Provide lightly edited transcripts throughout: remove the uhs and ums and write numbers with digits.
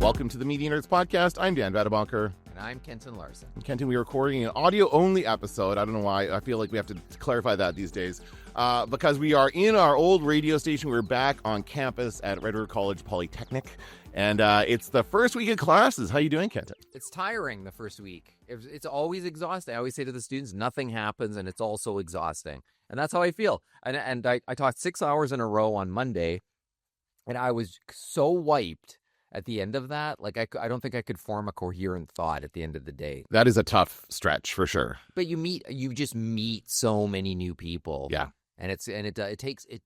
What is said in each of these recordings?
Welcome to the Media Nerds Podcast. I'm Dan Vadabonker. And I'm Kenton Larson. Kenton, we are recording an audio-only episode. I don't know why. I feel like we have to clarify that these days. Because we are in our old radio station. We're back on campus at Red River College Polytechnic. And it's the first week of classes. How you doing, Kenton? It's tiring the first week. It's always exhausting. I always say to the students, nothing happens, and it's also exhausting. And that's how I feel. And I taught 6 hours in a row on Monday, and I was so wiped at the end of that. Like, I don't think I could form a coherent thought at the end of the day. That is a tough stretch for sure. But you just meet so many new people. Yeah. And it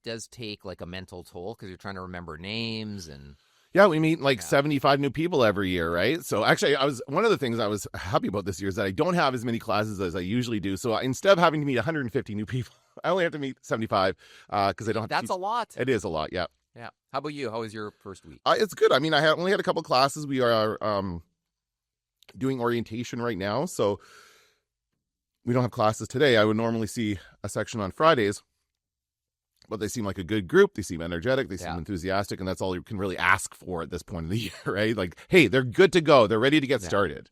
does take like a mental toll because you're trying to remember names and... Yeah, we meet 75 new people every year, right? So actually, one of the things I was happy about this year is that I don't have as many classes as I usually do. So instead of having to meet 150 new people, I only have to meet 75 because I don't have That's to a lot. It is a lot, yeah. Yeah. How about you? How was your first week? It's good. I mean, I only had a couple classes. We are doing orientation right now, so we don't have classes today. I would normally see a section on Fridays. But they seem like a good group. They seem energetic. They seem enthusiastic. And that's all you can really ask for at this point of the year, right? Like, hey, they're good to go. They're ready to get started.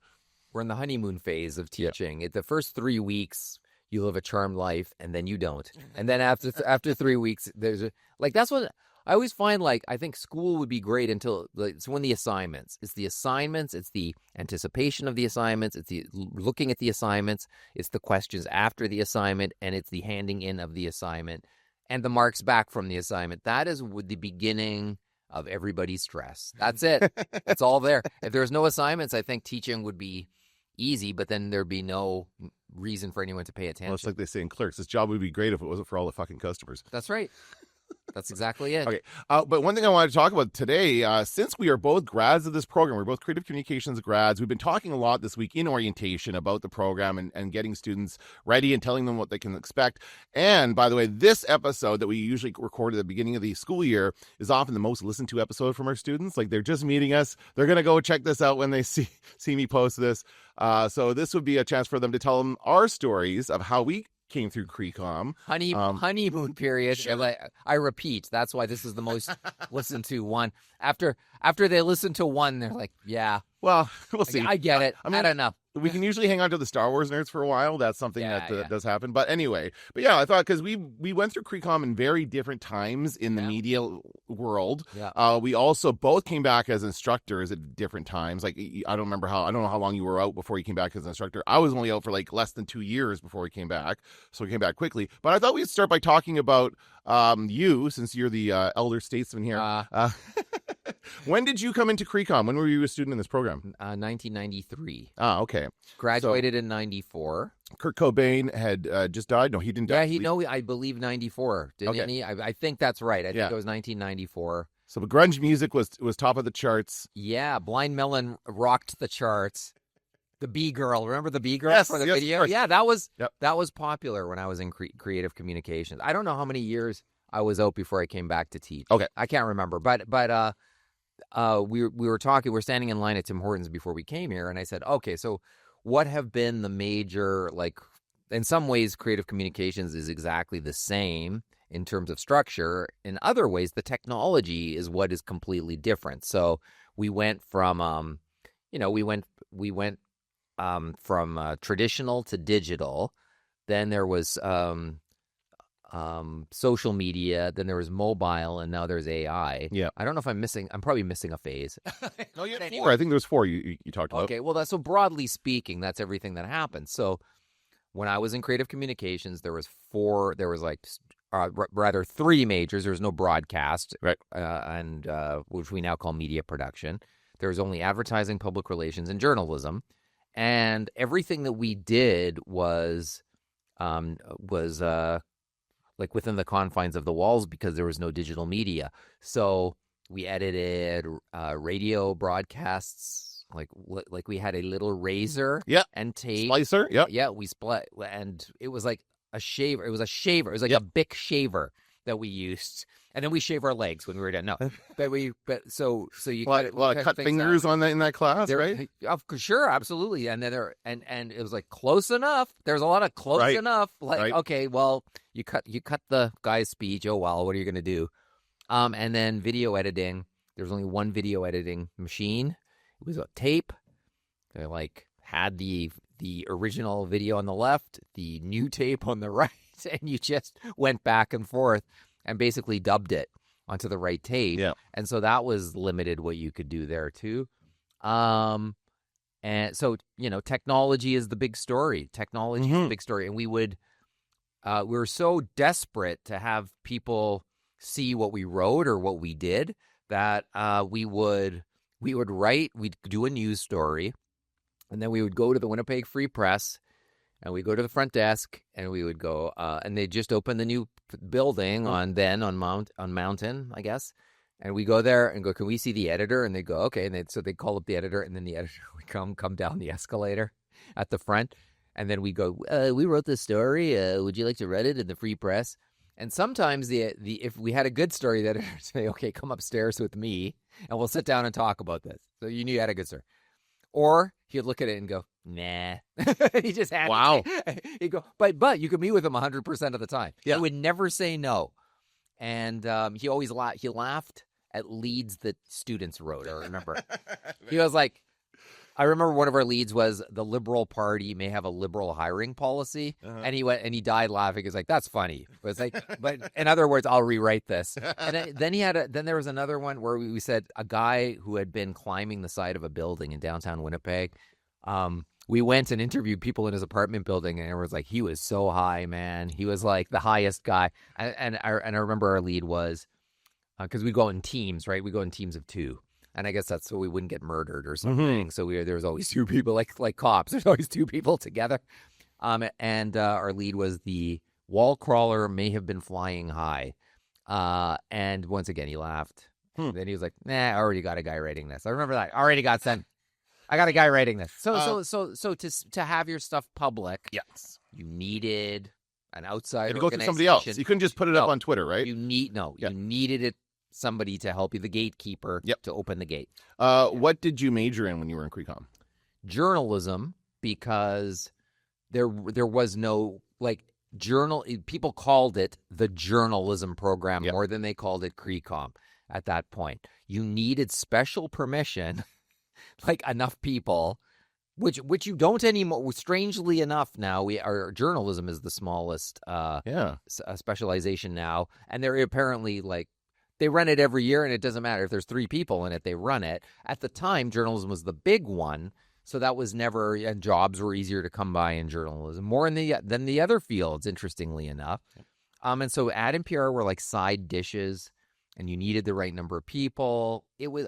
We're in the honeymoon phase of teaching. The first 3 weeks, you live a charmed life, and then you don't. And then after 3 weeks, that's what I always find. Like, I think school would be great until it's when the assignments. It's the assignments. It's the anticipation of the assignments. It's the looking at the assignments. It's the questions after the assignment, and it's the handing in of the assignment. And the marks back from the assignment. That is the beginning of everybody's stress. That's it. It's all there. If there's no assignments, I think teaching would be easy, but then there'd be no reason for anyone to pay attention. Well, it's like they say in Clerks, this job would be great if it wasn't for all the fucking customers. That's right. That's exactly it. Okay. But one thing I wanted to talk about today, since we are both grads of this program, we're both creative communications grads, we've been talking a lot this week in orientation about the program and getting students ready and telling them what they can expect. And by the way, this episode that we usually record at the beginning of the school year is often the most listened to episode from our students. Like, they're just meeting us. They're going to go check this out when they see me post this. So this would be a chance for them to tell them our stories of how we came through CreComm. Honeymoon period. Sure. I repeat, that's why this is the most listened to one. After they listen to one, they're like, yeah. Well, we'll see. I get it. I don't know. We can usually hang on to the Star Wars nerds for a while. That's something that does happen. But anyway, I thought because we went through CreComm in very different times in the media world. Yeah. We also both came back as instructors at different times. Like, I don't know how long you were out before you came back as an instructor. I was only out for like less than 2 years before we came back. So we came back quickly. But I thought we'd start by talking about you, since you're the elder statesman here. When did you come into CreComm? When were you a student in this program? 1993. Ah, okay. Graduated in 94. Kurt Cobain had just died. No, he didn't die. Yeah, I believe 94. Didn't he? I think that's right. I think it was 1994. So the grunge music was top of the charts. Yeah, Blind Melon rocked the charts. The B-Girl. Remember the B-Girl for the video? Yeah, that was popular when I was in creative communications. I don't know how many years I was out before I came back to teach. Okay. I can't remember. But we were talking, we're standing in line at Tim Hortons before we came here, and I said, okay, so what have been the major, like, in some ways creative communications is exactly the same in terms of structure. In other ways, the technology is what is completely different. So we went from from traditional to digital. Then there was social media, then there was mobile, and now there's AI. Yeah. I don't know if I'm probably missing a phase. No, you had 4. I think there was 4 you talked about. Okay, well, so broadly speaking, that's everything that happened. So when I was in creative communications, there was 3 majors. There was no broadcast, right? And which we now call media production. There was only advertising, public relations, and journalism. And everything that we did was like within the confines of the walls because there was no digital media. So we edited radio broadcasts, like we had a little razor and tape. Slicer, Yeah, we split, and it was like a shaver. It was a shaver. It was like a Bic shaver that we used. And then we shave our legs when we were done. No, so you cut fingers out in that class, right? Sure, absolutely. And then and it was like close enough. There's a lot of close enough. Like okay, well, you cut the guy's speech. Oh well, what are you gonna do? And then video editing. There's only one video editing machine, It was a tape. They like had the original video on the left, the new tape on the right, and you just went back and forth and basically dubbed it onto the right tape. Yeah. And so that was limited what you could do there too. And so, technology is the big story. Technology is the big story. And we were so desperate to have people see what we wrote or what we did that we would write, we'd do a news story, and then we would go to the Winnipeg Free Press, and we'd go to the front desk, and we would go, and they just opened the new building on Mountain, I guess. And we go there and go, can we see the editor? And they go, okay. And so they call up the editor, and then the editor would come down the escalator at the front. And then we go, we wrote this story. Would you like to read it in the Free Press? And sometimes if we had a good story, the editor would say, okay, come upstairs with me, and we'll sit down and talk about this. So you knew you had a good story. Or he'd look at it and go, nah. He just had He'd go, but you could meet with him 100% of the time. Yeah. He would never say no. And he always he laughed at leads that students wrote. I remember. He was like, I remember one of our leads was the Liberal Party may have a liberal hiring policy, and he died laughing. He was like, "That's funny." But it's like, but in other words, I'll rewrite this. And then there was another one where we said a guy who had been climbing the side of a building in downtown Winnipeg. We went and interviewed people in his apartment building, and it was like he was so high, man. He was like the highest guy. And I remember our lead was because we go in teams, right? We go in teams of 2. And I guess that's so we wouldn't get murdered or something. So there was always 2 people, like cops. There's always 2 people together. And our lead was the wall crawler may have been flying high. And once again, he laughed. Then he was like, nah, I already got a guy writing this. I remember that. I already got sent. I got a guy writing this. So to have your stuff public, yes, you needed an outside organization. Go through somebody else. You couldn't just put it up on Twitter, right? You needed it. Somebody to help you, the gatekeeper, to open the gate. What did you major in when you were in CreComm? Journalism, because there was no people called it the journalism program more than they called it CreComm at that point. You needed special permission, like enough people, which you don't anymore. Strangely enough, now our journalism is the smallest specialization now, and they're apparently they run it every year, and it doesn't matter if there's 3 people in it, they run it. At the time, journalism was the big one, so that was never, and jobs were easier to come by in journalism, more than the other fields, interestingly enough. And so ad and PR were like side dishes, and you needed the right number of people. It was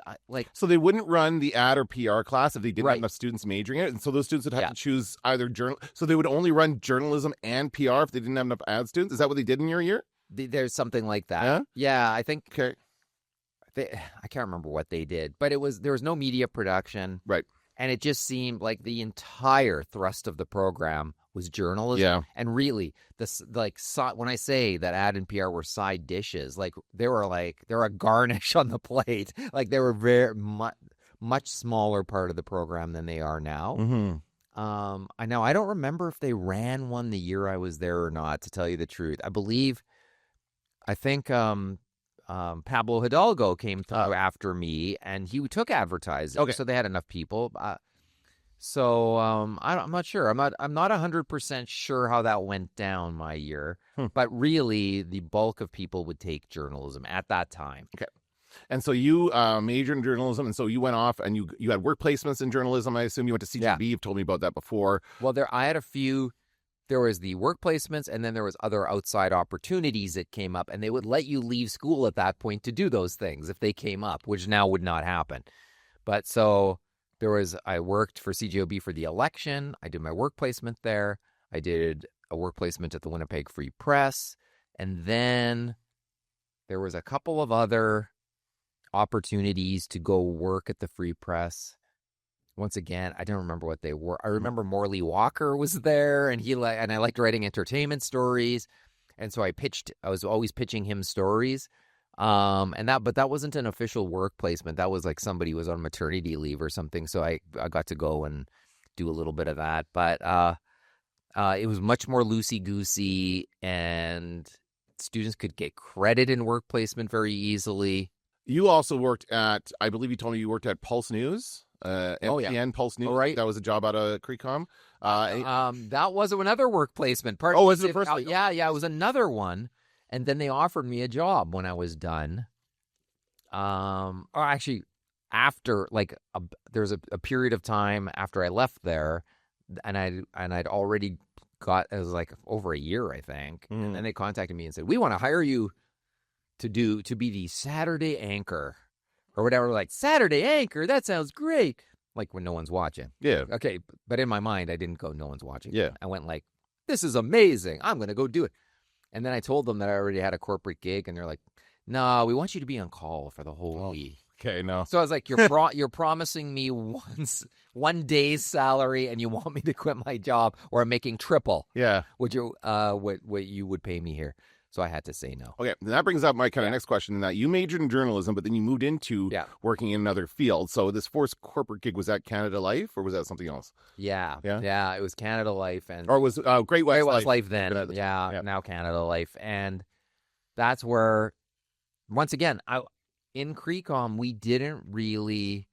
so they wouldn't run the ad or PR class if they didn't have enough students majoring in it, and so those students would have to choose either so they would only run journalism and PR if they didn't have enough ad students. Is that what they did in your year? There's something like that. Yeah, I think. Okay. I can't remember what they did, but there was no media production, right? And it just seemed like the entire thrust of the program was journalism. Yeah. And really, when I say that ad and PR were side dishes, they were a garnish on the plate. Like they were very much smaller part of the program than they are now. I don't remember if they ran one the year I was there or not, to tell you the truth. I think Pablo Hidalgo came after me, and he took advertising. Okay. So they had enough people. I'm not sure. I'm not 100% sure how that went down my year. But really, the bulk of people would take journalism at that time. Okay. And so you majored in journalism, and so you went off and you had work placements in journalism. I assume you went to CGB. You've told me about that before. Well, I had a few. There was the work placements, and then there was other outside opportunities that came up, and they would let you leave school at that point to do those things if they came up, which now would not happen. But so I worked for CGOB for the election. I did my work placement there. I did a work placement at the Winnipeg Free Press, and then there was a couple of other opportunities to go work at the Free Press. Once again, I don't remember what they were. I remember Morley Walker was there, and I liked writing entertainment stories, and so I was always pitching him stories. But that wasn't an official work placement. That was like somebody was on maternity leave or something, so I got to go and do a little bit of that. But it was much more loosey-goosey, and students could get credit in work placement very easily. You also worked at, I believe you told me you worked at Pulse News. MTN Pulse News. Right. That was a job out of CreComm. That was another work placement. Was it the first? Yeah, it was another one. And then they offered me a job when I was done. Or actually, after there's a period of time after I left there, and I'd already got, it was like over a year, I think. And then they contacted me and said, we want to hire you to be the Saturday anchor or whatever. Like, Saturday anchor, that sounds great. Like when no one's watching. Yeah. Okay. But in my mind, I didn't go, no one's watching. Yeah. I went like, this is amazing. I'm going to go do it. And then I told them that I already had a corporate gig, and they're like, no, we want you to be on call for the whole week. Okay, no. So I was like, you're promising me one day's salary, and you want me to quit my job, or I'm making triple. Yeah. What you would pay me here. So I had to say no. Okay, that brings up my kind of next question, in that you majored in journalism, but then you moved into working in another field. So this first corporate gig, was that Canada Life, or was that something else? Yeah. It was Canada Life, or it was Great West Life then. Yeah, now Canada Life, and that's where, once again, in CreComm, we didn't really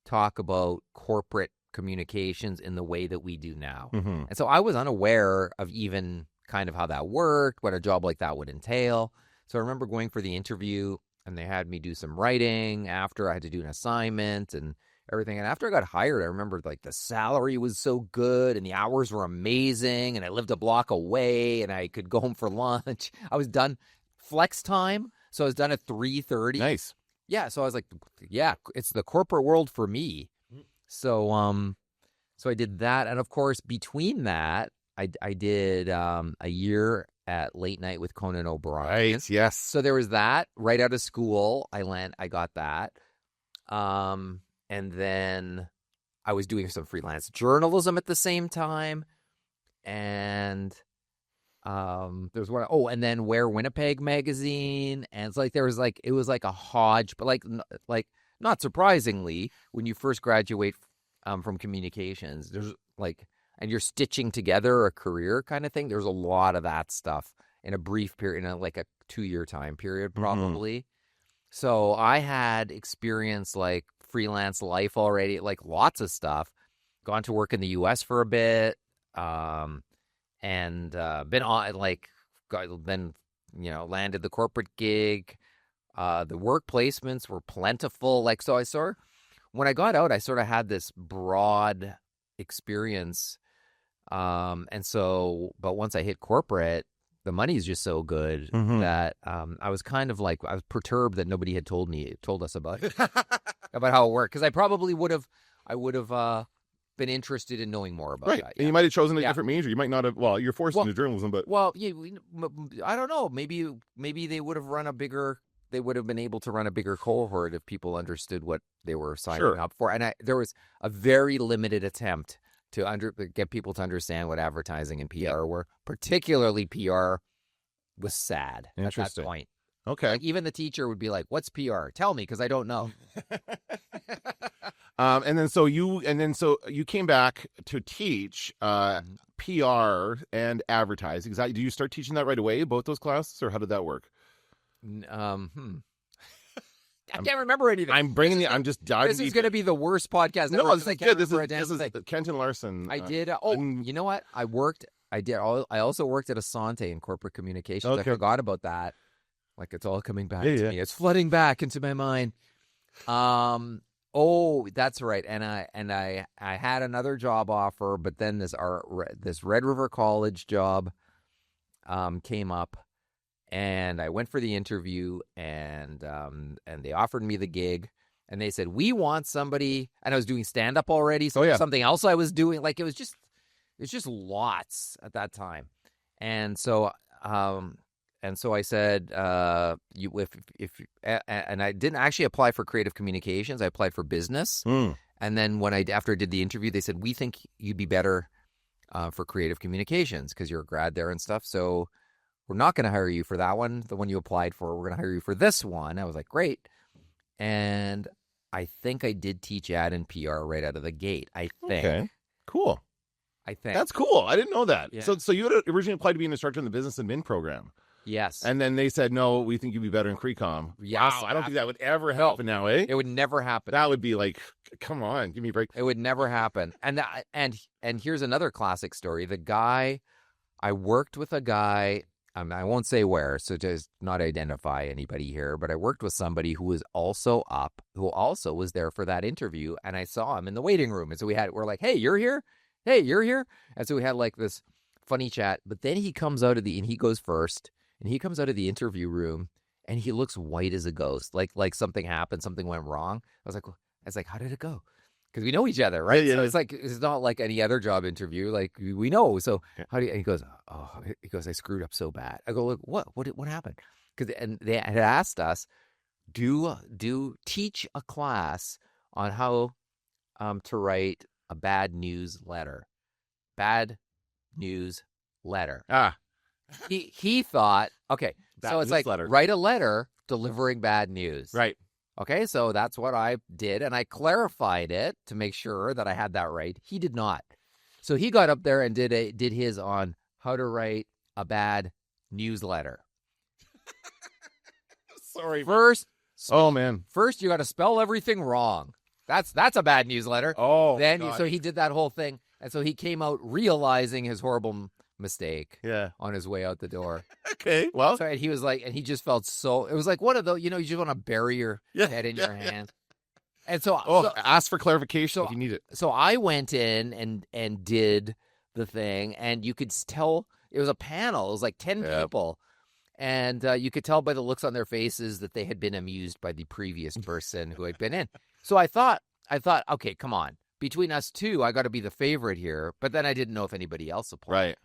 talk about corporate communications in the way that we do now, and so I was unaware of even kind of how that worked, what a job like that would entail. So I remember going for the interview, and they had me do some writing after. I had to do an assignment and everything. And after I got hired, I remember like the salary was so good and the hours were amazing, and I lived a block away and I could go home for lunch. I was done flex time, so I was done at 3:30. Nice. Yeah, so I was like, yeah, it's the corporate world for me. So I did that, and of course between that, I did a year at Late Night with Conan O'Brien. Right, yes. So there was that right out of school. I got that. And then I was doing some freelance journalism at the same time. And there's one, and then Wear Winnipeg magazine. And it's like, it was like a hodge, but like not surprisingly, when you first graduate from communications, there's like, and you're stitching together a career kind of thing, there's a lot of that stuff in a brief period, in like a 2-year time period, probably. So I had experienced like freelance life already, like lots of stuff. Gone to work in the U.S. for a bit, and been on then landed the corporate gig. The work placements were plentiful. Like, so when I got out, I sort of had this broad experience. But once I hit corporate, the money is just so good that I was kind of like, I was perturbed that nobody had told us about how it worked, because I probably would have been interested in knowing more about that. Yeah. And you might have chosen a different major. You might not have. Well, you're forced into journalism, but I don't know. Maybe they would have They would have been able to run a bigger cohort if people understood what they were signing up for. And there was a very limited attempt to get people to understand what advertising and PR were. Particularly PR was sad at that point. Okay. Like, even the teacher would be like, "What's PR? Tell me, because I don't know." And so you came back to teach PR and advertising. Do you start teaching that right away, both those classes, or how did that work? I can't remember anything. I'm just diving. This is going to be the worst podcast ever. No, this is good. This is Kenton Larson. I did. You know what? I also worked at Asante in corporate communications. Okay. I forgot about that. Like, it's all coming back to me. It's flooding back into my mind. That's right. And I had another job offer, but then this Red River College job came up. And I went for the interview, and they offered me the gig, and they said, "We want somebody." And I was doing stand up already, so something else I was doing. Like, it was just lots at that time, and so I said, and I didn't actually apply for creative communications. I applied for business, and then after I did the interview, they said, "We think you'd be better for creative communications because you're a grad there and stuff." So we're not going to hire you for that one, the one you applied for. We're going to hire you for this one. I was like, great. And I think I did teach ad and PR right out of the gate, I think. Okay, cool. I think. That's cool. I didn't know that. Yeah. So you had originally applied to be an instructor in the business admin program. Yes. And then they said, no, we think you'd be better in CreComm. Yes. Wow, I don't think that would ever happen now, eh? It would never happen. That would be like, come on, give me a break. It would never happen. And here's another classic story. I worked with a guy, I won't say where, so just not identify anybody here, but I worked with somebody who was also was there for that interview, and I saw him in the waiting room. And so we're like, hey, you're here? Hey, you're here? And so we had like this funny chat, but then he comes out of and he goes first, and he comes out of the interview room, and he looks white as a ghost, like something happened, something went wrong. I was like, how did it go? Because we know each other, right? Yeah. So it's not like any other job interview. Like we know. So how do you? And he goes, I screwed up so bad. I go, look, what happened? And they had asked us, teach a class on how to write a bad news letter. Bad news letter. He thought, okay, bad so it's like letter. Write a letter delivering bad news. Right. Okay, so that's what I did, and I clarified it to make sure that I had that right. He did not. So he got up there and did his on how to write a bad newsletter. Sorry. First, man. First, you got to spell everything wrong. That's a bad newsletter. So he did that whole thing, and so he came out realizing his horrible mistake. Yeah. On his way out the door. Okay. Well, so he was like, and he just felt so. It was like one of those, you just want to bury your head in your hand. And so, ask for clarification if you need it. So I went in and did the thing, and you could tell it was a panel. It was like 10 people. And you could tell by the looks on their faces that they had been amused by the previous person who had been in. So I thought, okay, come on. Between us two, I got to be the favorite here. But then I didn't know if anybody else applied. Right.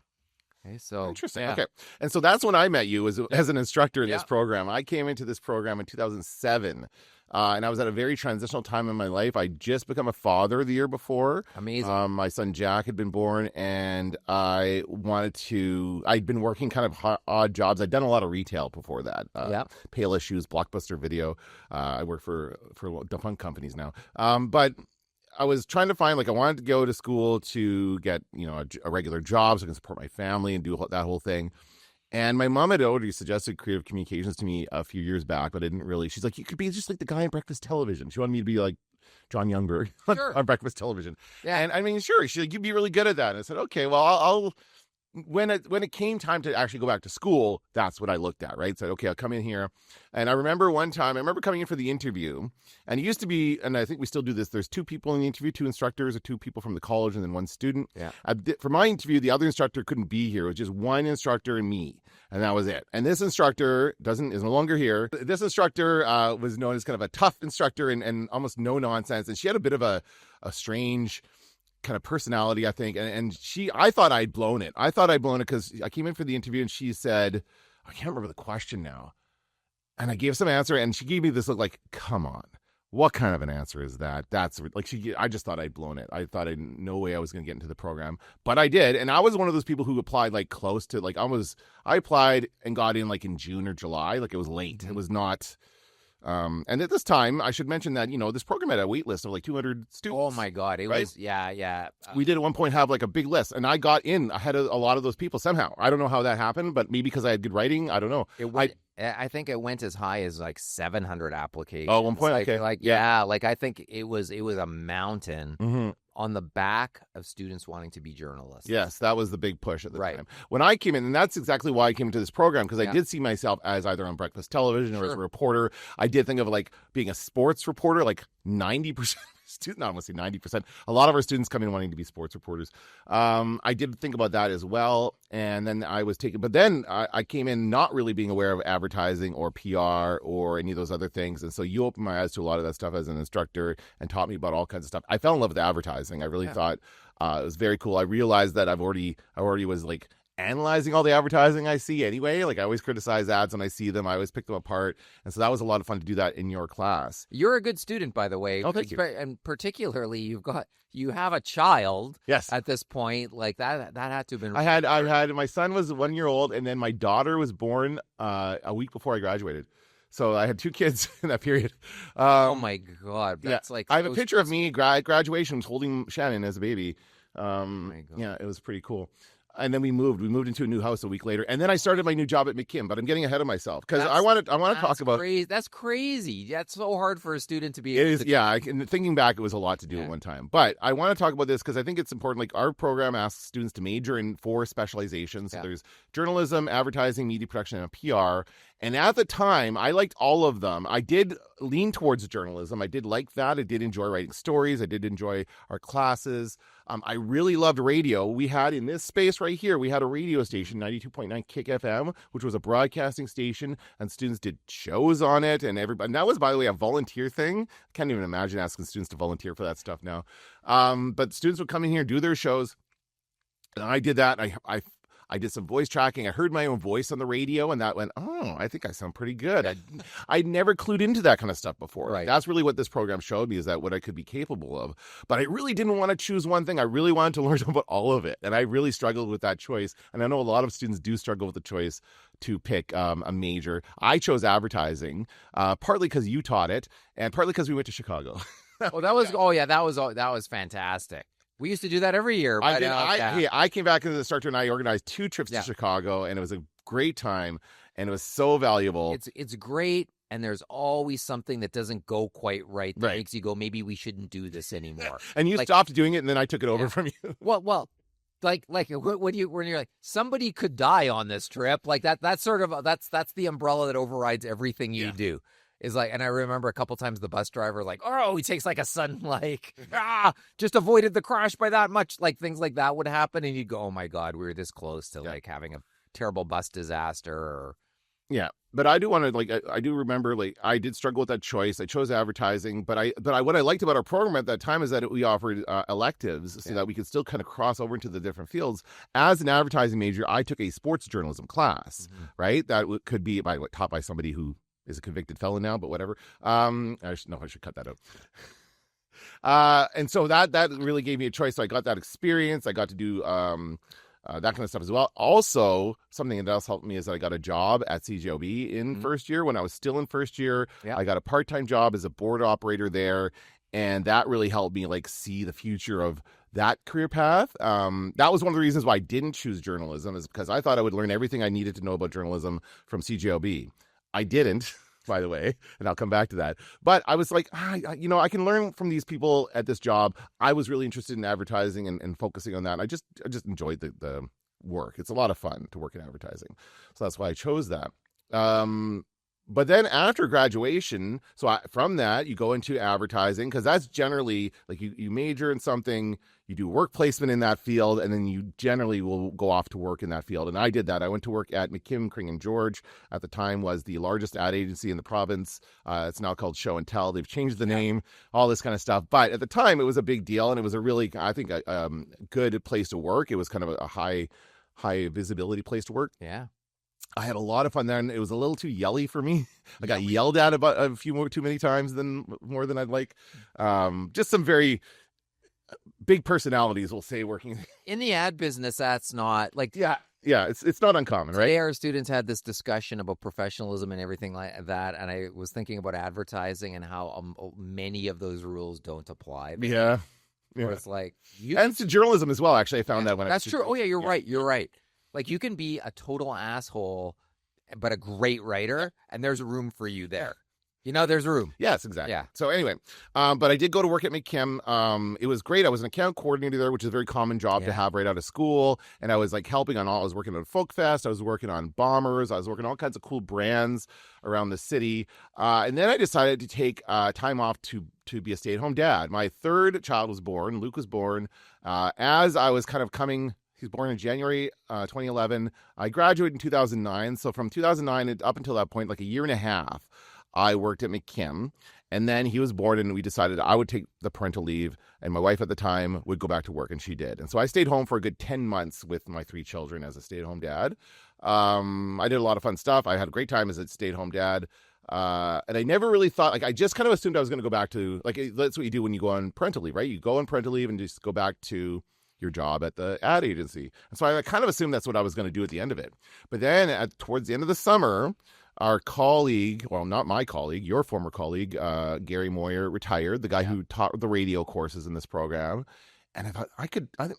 Okay, so interesting. Yeah. Okay. And so that's when I met you as an instructor in this program. I came into this program in 2007. And I was at a very transitional time in my life. I just become a father the year before. Amazing. My son Jack had been born, and I'd been working kind of odd jobs. I'd done a lot of retail before that. Payless Shoes, Blockbuster Video. I work for defunct companies now. But I was trying to find, I wanted to go to school to get, a regular job so I can support my family and do that whole thing. And my mom had already suggested creative communications to me a few years back, but I didn't really. She's like, you could be just like the guy on breakfast television. She wanted me to be like John Youngberg on breakfast television. Yeah. And I mean, sure. She's like, you'd be really good at that. And I said, okay, well, I'll when it came time to actually go back to school, that's what I looked at, right? So, okay, I'll come in here. And I remember one time, coming in for the interview, and it used to be, and I think we still do this, there's 2 people in the interview, 2 instructors or 2 people from the college, and then 1 student. Yeah. For my interview, the other instructor couldn't be here. It was just 1 instructor and me, and that was it. And this instructor is no longer here. This instructor was known as kind of a tough instructor and almost no nonsense, and she had a bit of a strange kind of personality, I think. And I thought I'd blown it. Because I came in for the interview and she said, I can't remember the question now. And I gave some answer and she gave me this look like, come on, what kind of an answer is that? That's like, I just thought I'd blown it. I thought no way I was going to get into the program, but I did. And I was one of those people who applied close to I applied and got in in June or July. It was late. It was not. And at this time, I should mention that, this program had a wait list of 200 students. Oh my God. It was, yeah. We did at one point have a big list, and I got in ahead of a lot of those people somehow. I don't know how that happened, but maybe because I had good writing. I don't know. I think it went as high as 700 applications. Oh, 1 point. Okay. I think it was a mountain on the back of students wanting to be journalists. Yes, that was the big push at the time. When I came in, and that's exactly why I came into this program, because I did see myself as either on breakfast television or as a reporter. I did think of being a sports reporter, 90%. Student, not almost 90%. A lot of our students come in wanting to be sports reporters. I did think about that as well, and then I was taken. But then I came in not really being aware of advertising or PR or any of those other things, and so you opened my eyes to a lot of that stuff as an instructor and taught me about all kinds of stuff. I fell in love with advertising. I really thought it was very cool. I realized that I already was analyzing all the advertising I see anyway. I always criticize ads when I see them. I always pick them apart. And so that was a lot of fun to do that in your class. You're a good student, by the way. Oh, thank you. And particularly you have a child. Yes. At this point, that had to have been. I had my son was 1 year old, and then my daughter was born a week before I graduated. So I had 2 kids in that period. Oh my God. That's I have a picture of me graduation holding Shannon as a baby. Oh my God. Yeah, it was pretty cool. And then we moved into a new house a week later, and then I started my new job at McKim. But I'm getting ahead of myself because I want to talk about crazy. That's crazy. That's so hard for a student to be. It is, yeah. Thinking back, it was a lot to do at one time. But I want to talk about this because I think it's important. Like, our program asks students to major in 4 specializations. So there's journalism, advertising, media production, and PR. And at the time, I liked all of them. I did lean towards journalism. I did like that. I did enjoy writing stories. I did enjoy our classes. I really loved radio. We had in this space right here, we had a radio station, 92.9 Kick FM, which was a broadcasting station, and students did shows on it. And that was, by the way, a volunteer thing. I can't even imagine asking students to volunteer for that stuff now. But students would come in here, do their shows. And I did that. I did some voice tracking. I heard my own voice on the radio, and that went, oh, I think I sound pretty good. I'd never clued into that kind of stuff before. Right. That's really what this program showed me, is that what I could be capable of. But I really didn't want to choose one thing. I really wanted to learn about all of it, and I really struggled with that choice. And I know a lot of students do struggle with the choice to pick a major. I chose advertising, partly because you taught it, and partly because we went to Chicago. That was fantastic. We used to do that every year. But I came back into the Starter and I organized 2 trips to Chicago, and it was a great time, and it was so valuable. It's great, and there's always something that doesn't go quite right that makes you go, maybe we shouldn't do this anymore. And you stopped doing it, and then I took it over from you. Well, like when you're like, somebody could die on this trip, like that's sort of that's the umbrella that overrides everything you do. Is like, and I remember a couple times the bus driver like, oh, he takes like a sudden like, just avoided the crash by that much. Like, things like that would happen, and you'd go, oh my God, we were this close to like having a terrible bus disaster. Yeah, but I do want to I do remember I did struggle with that choice. I chose advertising, but what I liked about our program at that time is that we offered electives so that we could still kind of cross over into the different fields. As an advertising major, I took a sports journalism class, right? That could be taught by somebody who is a convicted felon now, but whatever. I should cut that out. And so that really gave me a choice. So I got that experience. I got to do that kind of stuff as well. Also, something that else helped me is that I got a job at CJOB in first year. When I was still in first year, I got a part-time job as a board operator there. And that really helped me see the future of that career path. That was one of the reasons why I didn't choose journalism, is because I thought I would learn everything I needed to know about journalism from CJOB. I didn't, by the way, and I'll come back to that. But I was like, I can learn from these people at this job. I was really interested in advertising and focusing on that. And I just enjoyed the work. It's a lot of fun to work in advertising. So that's why I chose that. But then after graduation, from that, you go into advertising, because that's generally you major in something, you do work placement in that field, and then you generally will go off to work in that field. And I did that. I went to work at McKim, Cring and George. At the time was the largest ad agency in the province. It's now called Show and Tell. They've changed the name, all this kind of stuff. But at the time, it was a big deal, and it was a really, I think, a good place to work. It was kind of a high visibility place to work. Yeah. I had a lot of fun there, and it was a little too yelly for me. I got yelled at about a few too many times more than I'd like. Just some very big personalities, we'll say, working in the ad business. That's not it's not uncommon, right? Today our students had this discussion about professionalism and everything like that, and I was thinking about advertising and how many of those rules don't apply. Yeah. It's like and it's journalism as well. Actually, I found that when that's true. Oh yeah, you're right. You're right. Like, you can be a total asshole, but a great writer, and there's room for you there. There's room. Yes, exactly. Yeah. So anyway, but I did go to work at McKim. It was great. I was an account coordinator there, which is a very common job to have right out of school. And I was helping on I was working on Folk Fest. I was working on Bombers. I was working on all kinds of cool brands around the city. And then I decided to take time off to be a stay-at-home dad. My 3rd child was born. Luke was born as I was kind of coming. He was born in January 2011. I graduated in 2009. So from 2009 up until that point, a year and a half, I worked at McKim. And then he was born, and we decided I would take the parental leave, and my wife at the time would go back to work, and she did. And so I stayed home for a good 10 months with my 3 children as a stay-at-home dad. I did a lot of fun stuff. I had a great time as a stay-at-home dad. And I never really thought, I just kind of assumed I was going to go back to, that's what you do when you go on parental leave, right? You go on parental leave and just go back to your job at the ad agency. And so I kind of assumed that's what I was going to do at the end of it. But then towards the end of the summer, our colleague, well, not my colleague, your former colleague, Gary Moyer, retired, the guy who taught the radio courses in this program. And I thought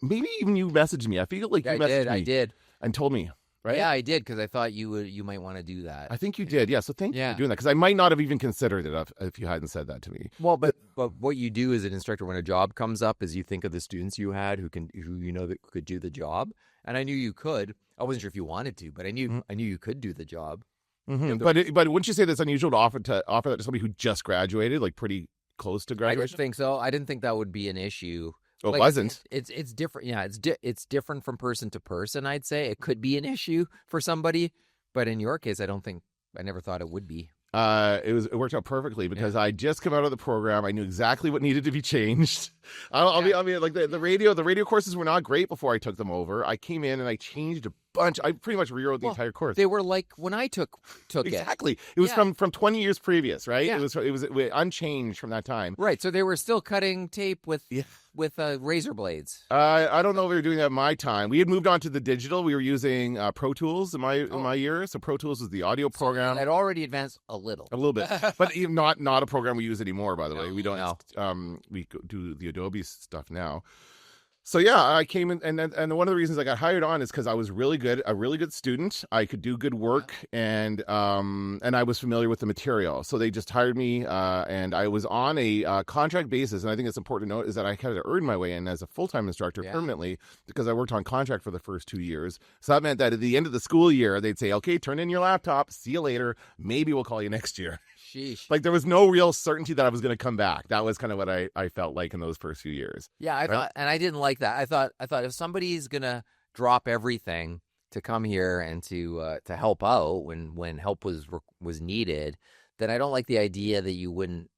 maybe even you messaged me. I feel like you messaged me. I did. And told me, right? Yeah, I did, because I thought you might want to do that. I think you did. Yeah. So thank you for doing that, because I might not have even considered it if you hadn't said that to me. Well, but what you do as an instructor when a job comes up is you think of the students you had who you know that could do the job. And I knew you could. I wasn't sure if you wanted to, but I knew you could do the job. Mm-hmm. But wouldn't you say that's unusual to offer that to somebody who just graduated, like pretty close to graduation? I didn't think so. I didn't think that would be an issue. Oh, it wasn't. It's different. Yeah, it's different from person to person. I'd say it could be an issue for somebody, but in your case, I never thought it would be. It worked out perfectly, because I just come out of the program. I knew exactly what needed to be changed. I'll be like the radio courses were not great before I took them over. I came in and I changed a bunch. I pretty much rewrote the entire course. They were like when I took exactly. It was from 20 years previous, right? Yeah. It was unchanged from that time. Right. So they were still cutting tape with razor blades. I don't know if we were doing that in my time. We had moved on to the digital. We were using Pro Tools in my year. So Pro Tools was the audio program. It already advanced a little bit, but not a program we use anymore. By the way, we don't. No. We do the Adobe stuff now. So yeah, I came in, and one of the reasons I got hired on is because I was a really good student. I could do good work, and I was familiar with the material. So they just hired me, and I was on a contract basis. And I think it's important to note is that I kind of earned my way in as a full-time instructor permanently, because I worked on contract for the first 2 years. So that meant that at the end of the school year, they'd say, "Okay, turn in your laptop. See you later. Maybe we'll call you next year." Sheesh. Like there was no real certainty that I was going to come back. That was kind of what I felt like in those first few years. Yeah, I thought, and I didn't like that. I thought if somebody's gonna drop everything to come here and to help out when help was needed, then I don't like the idea that you wouldn't,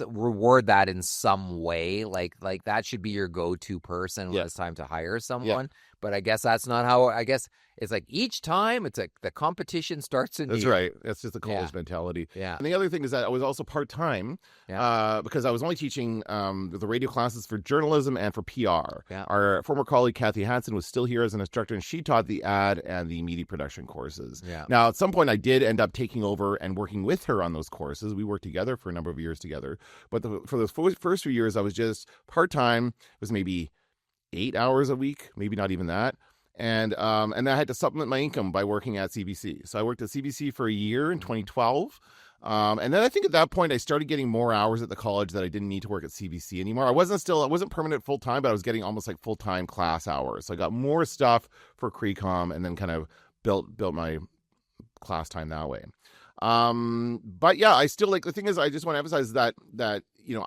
reward that in some way. Like that should be your go-to person when it's time to hire someone. Yeah. But I guess that's not how. I guess it's like each time it's like the competition starts in. That's right. That's just the college mentality. Yeah. And the other thing is that I was also part-time because I was only teaching the radio classes for journalism and for PR. Yeah. Our former colleague Kathy Hansen was still here as an instructor, and she taught the ad and the media production courses. Yeah. Now, at some point, I did end up taking over and working with her on those courses. We worked together for a number of years together. But for those first few years, I was just part-time. It was maybe 8 hours a week, maybe not even that. And I had to supplement my income by working at CBC. So I worked at CBC for a year in 2012. And then I think at that point I started getting more hours at the college that I didn't need to work at CBC anymore. I wasn't permanent full time, but I was getting almost like full time class hours. So I got more stuff for CreComm, and then kind of built my class time that way. But yeah, I still the thing is, I just want to emphasize that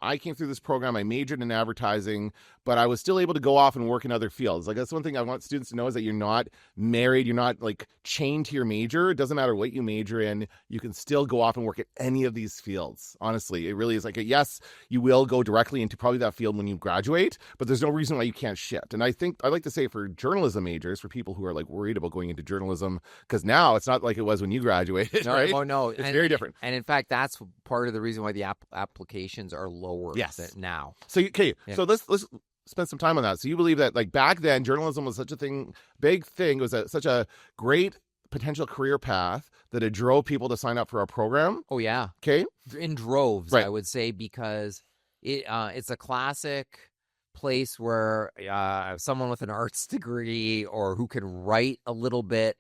I came through this program, I majored in advertising, but I was still able to go off and work in other fields. Like that's one thing I want students to know is that you're not married, you're not like chained to your major. It doesn't matter what you major in. You can still go off and work at any of these fields. Honestly, it really is like yes, you will go directly into probably that field when you graduate, but there's no reason why you can't shift. And I think I like to say for journalism majors, for people who are like worried about going into journalism, because now it's not like it was when you graduated, right? Oh no, it's very different. And in fact, that's part of the reason why the applications are lower now. So so let's spend some time on that. So you believe that like back then journalism was such a big thing, it was such a great potential career path that it drove people to sign up for our program? Oh yeah. Okay. In droves, right. I would say, because it's a classic place where someone with an arts degree or who can write a little bit,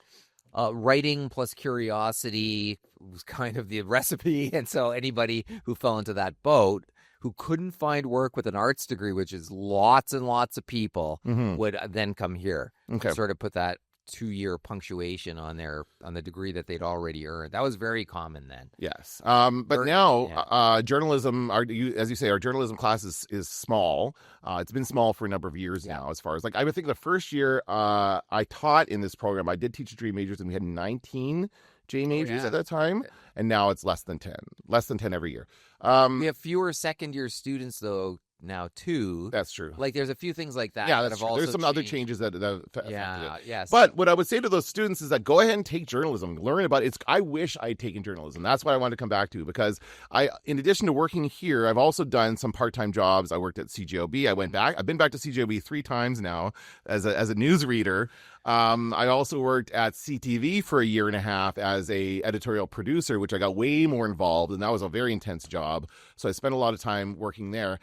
writing plus curiosity was kind of the recipe. And so anybody who fell into that boat who couldn't find work with an arts degree, which is lots and lots of people, would then come here and sort of put that 2-year punctuation on the degree that they'd already earned. That was very common then. Yes. But now journalism, as you say, our journalism class is small. It's been small for a number of years now, as far as like, I would think the first year I taught in this program, I did teach degree majors, and we had 19 J majors at that time, and now it's less than 10 every year. We have fewer second-year students, though, now, too. That's true. Like, there's a few things like that. Yeah, that that's have true. also There's some changed. other changes that affected it. Yes. But what I would say to those students is that go ahead and take journalism. Learn about it. I wish I had taken journalism. That's what I wanted to come back to, because in addition to working here, I've also done some part-time jobs. I worked at CJOB. I've been back to CJOB 3 times now as a news reader. I also worked at CTV for a year and a half as a editorial producer, which I got way more involved, and that was a very intense job. So I spent a lot of time working there.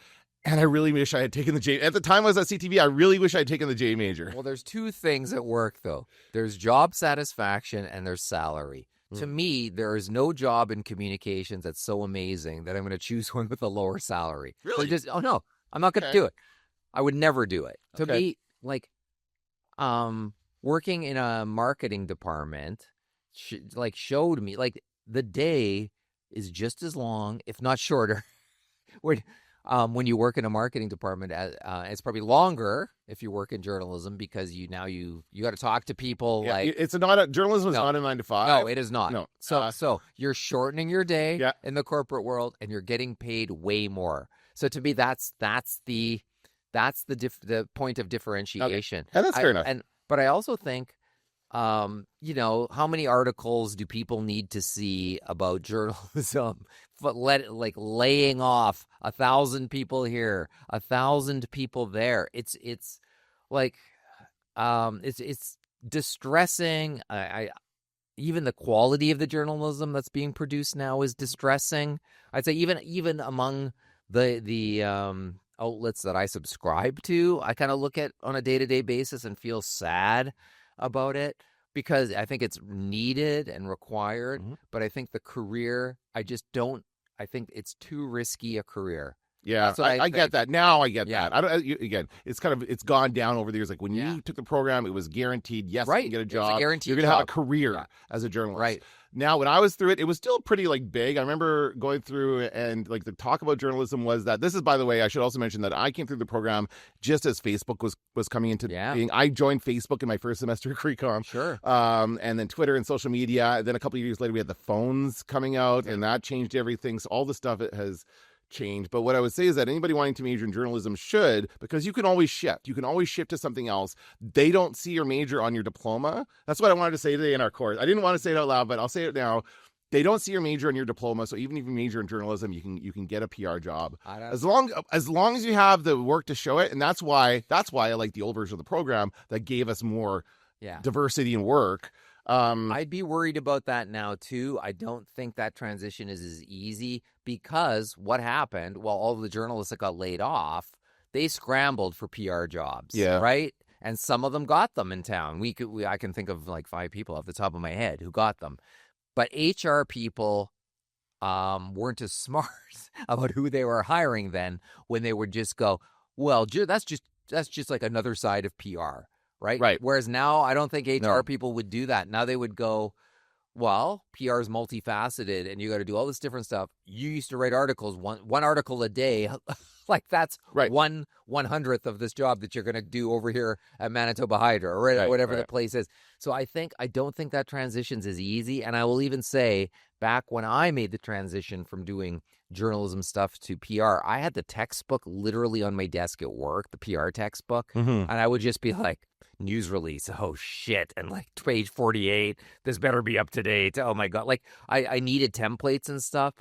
And I really wish I had taken the J. At the time I was at CTV, I really wish I had taken the J major. Well, there's two things at work, though. There's job satisfaction and there's salary. To me, there is no job in communications that's so amazing that I'm going to choose one with a lower salary. Really? Oh, no, I'm not going to do it. I would never do it. To me, like, working in a marketing department, showed me, like, the day is just as long, if not shorter. When you work in a marketing department, it's probably longer if you work in journalism because you got to talk to people. Yeah, like journalism is not a 9 to 5. No, it is not. No. So you're shortening your day in the corporate world, and you're getting paid way more. So to me, that's the point of differentiation. Okay. And that's fair enough. But I also think, how many articles do people need to see about journalism? But laying off 1,000 people here, 1,000 people there. It's distressing. Even the quality of the journalism that's being produced now is distressing. I'd say even among the outlets that I subscribe to, I kind of look at on a day-to-day basis and feel sad about it because I think it's needed and required. Mm-hmm. But I think the career, I think it's too risky a career. Yeah, I get that. Now I get that. It's gone down over the years. Like when you took the program, it was guaranteed. Yes, you can get a job. You're going to have a career as a journalist. Right. Now, when I was through it, it was still pretty big. I remember going through and the talk about journalism was that this is, by the way, I should also mention that I came through the program just as Facebook was coming into being. I joined Facebook in my first semester at CreComm. Sure. And then Twitter and social media. Then a couple of years later, we had the phones coming out, and that changed everything. So all the stuff it has change. But what I would say is that anybody wanting to major in journalism should, because you can always shift. You can always shift to something else. They don't see your major on your diploma. That's what I wanted to say today in our course. I didn't want to say it out loud, but I'll say it now. They don't see your major on your diploma. So even if you major in journalism, you can get a PR job as long as you have the work to show it. And that's why I like the old version of the program that gave us more diversity in work. I'd be worried about that now, too. I don't think that transition is as easy because what happened, all of the journalists that got laid off, they scrambled for PR jobs, right? And some of them got them in town. I can think of 5 people off the top of my head who got them. But HR people weren't as smart about who they were hiring then when they would just go, well, that's just like another side of PR. Right. Whereas now, I don't think HR people would do that. Now they would go, well, PR is multifaceted, and you got to do all this different stuff. You used to write articles, one article a day, that's 1/100th of this job that you're going to do over here at Manitoba Hydro or whatever the place is. So I don't think that transition's as easy. And I will even say, back when I made the transition from doing journalism stuff to PR, I had the textbook literally on my desk at work, the PR textbook, and I would just be like, news release, oh shit, and page 48, this better be up to date. Oh my god, I needed templates and stuff,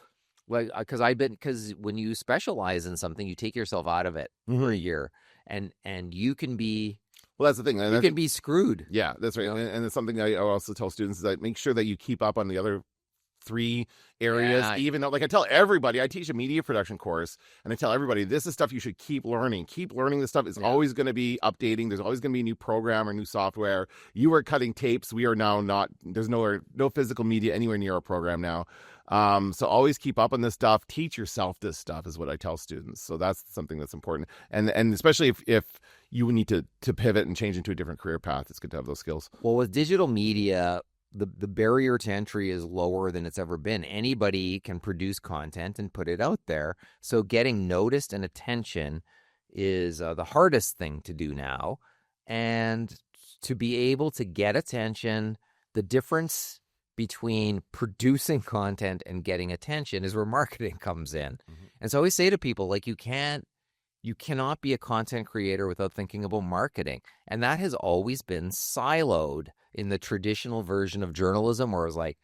because when you specialize in something, you take yourself out of it for a year, and you can be. Well, that's the thing. You can be screwed. Yeah, that's right. And it's something I also tell students is that make sure that you keep up on the other 3 areas, even though I tell everybody, I teach a media production course, and I tell everybody this is stuff you should keep learning. Keep learning this stuff. It's always going to be updating. There's always going to be a new program or new software. You are cutting tapes. We are now not. There's no physical media anywhere near our program now. So always keep up on this stuff. Teach yourself this stuff is what I tell students. So that's something that's important. And especially if you need to pivot and change into a different career path, it's good to have those skills. Well, with digital media, the barrier to entry is lower than it's ever been. Anybody can produce content and put it out there. So getting noticed and attention is the hardest thing to do now. And to be able to get attention, the difference between producing content and getting attention is where marketing comes in. Mm-hmm. And so I always say to people, you cannot be a content creator without thinking about marketing. And that has always been siloed in the traditional version of journalism, where it was